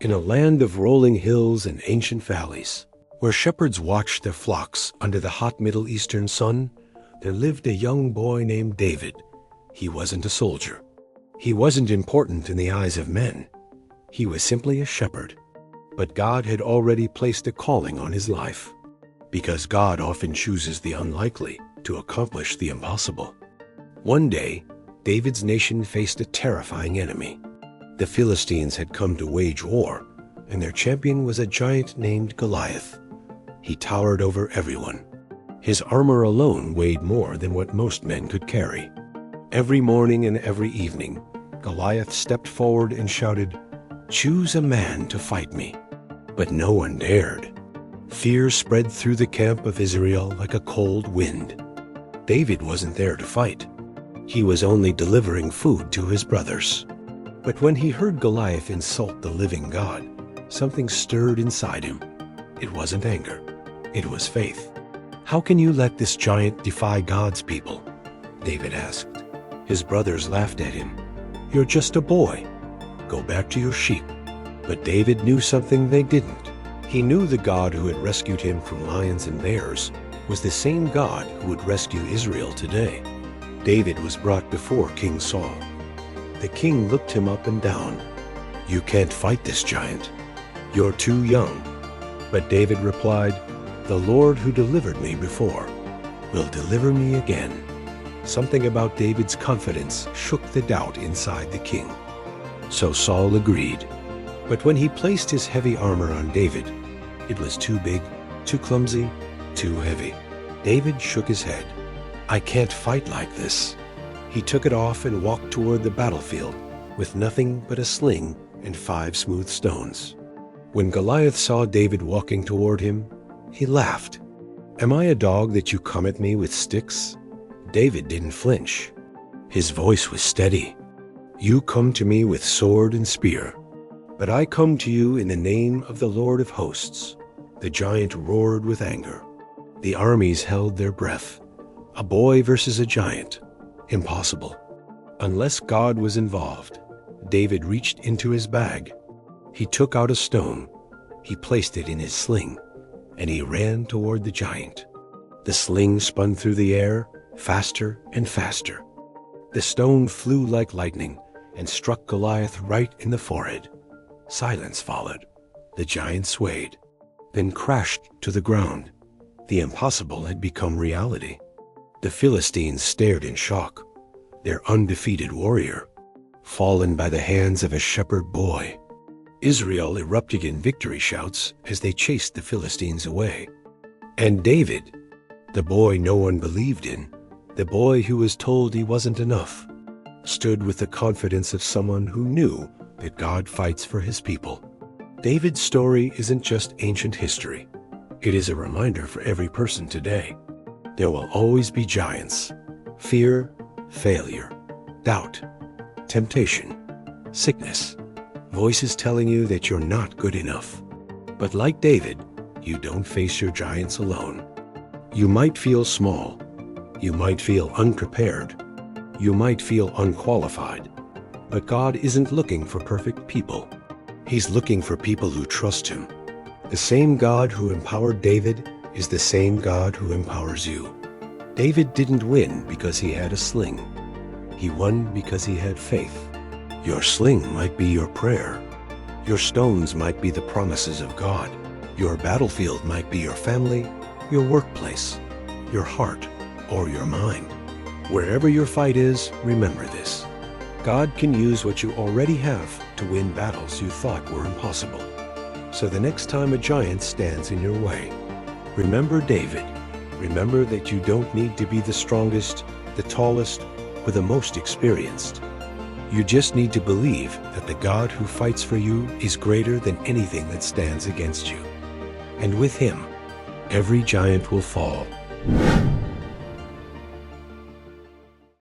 In a land of rolling hills and ancient valleys, where shepherds watched their flocks under the hot Middle Eastern sun, there lived a young boy named David. He wasn't a soldier. He wasn't important in the eyes of men. He was simply a shepherd. But God had already placed a calling on his life, because God often chooses the unlikely to accomplish the impossible. One day, David's nation faced a terrifying enemy. The Philistines had come to wage war, and their champion was a giant named Goliath. He towered over everyone. His armor alone weighed more than what most men could carry. Every morning and every evening, Goliath stepped forward and shouted, "Choose a man to fight me." But no one dared. Fear spread through the camp of Israel like a cold wind. David wasn't there to fight. He was only delivering food to his brothers. But when he heard Goliath insult the living God, something stirred inside him. It wasn't anger. It was faith. "How can you let this giant defy God's people?" David asked. His brothers laughed at him. "You're just a boy. Go back to your sheep." But David knew something they didn't. He knew the God who had rescued him from lions and bears was the same God who would rescue Israel today. David was brought before King Saul. The king looked him up and down. "You can't fight this giant. You're too young." But David replied, "The Lord who delivered me before will deliver me again." Something about David's confidence shook the doubt inside the king. So Saul agreed. But when he placed his heavy armor on David, it was too big, too clumsy, too heavy. David shook his head. "I can't fight like this." He took it off and walked toward the battlefield with nothing but a sling and 5 smooth stones. When Goliath saw David walking toward him, he laughed. "Am I a dog that you come at me with sticks?" David didn't flinch. His voice was steady. "You come to me with sword and spear, but I come to you in the name of the Lord of hosts." The giant roared with anger. The armies held their breath. A boy versus a giant. Impossible. Unless God was involved. David reached into his bag. He took out a stone. He placed it in his sling, and he ran toward the giant. The sling spun through the air, faster and faster. The stone flew like lightning and struck Goliath right in the forehead. Silence followed. The giant swayed, then crashed to the ground. The impossible had become reality. The Philistines stared in shock. Their undefeated warrior, fallen by the hands of a shepherd boy. Israel erupted in victory shouts as they chased the Philistines away. And David, the boy no one believed in, the boy who was told he wasn't enough, stood with the confidence of someone who knew that God fights for his people. David's story isn't just ancient history. It is a reminder for every person today. There will always be giants: fear, failure, doubt, temptation, sickness, voices telling you that you're not good enough. But like David, you don't face your giants alone. You might feel small. You might feel unprepared. You might feel unqualified. But God isn't looking for perfect people. He's looking for people who trust him. The same God who empowered David is the same God who empowers you. David didn't win because he had a sling. He won because he had faith. Your sling might be your prayer. Your stones might be the promises of God. Your battlefield might be your family, your workplace, your heart, or your mind. Wherever your fight is, remember this. God can use what you already have to win battles you thought were impossible. So the next time a giant stands in your way, remember David. Remember that you don't need to be the strongest, the tallest, or the most experienced. You just need to believe that the God who fights for you is greater than anything that stands against you. And with him, every giant will fall.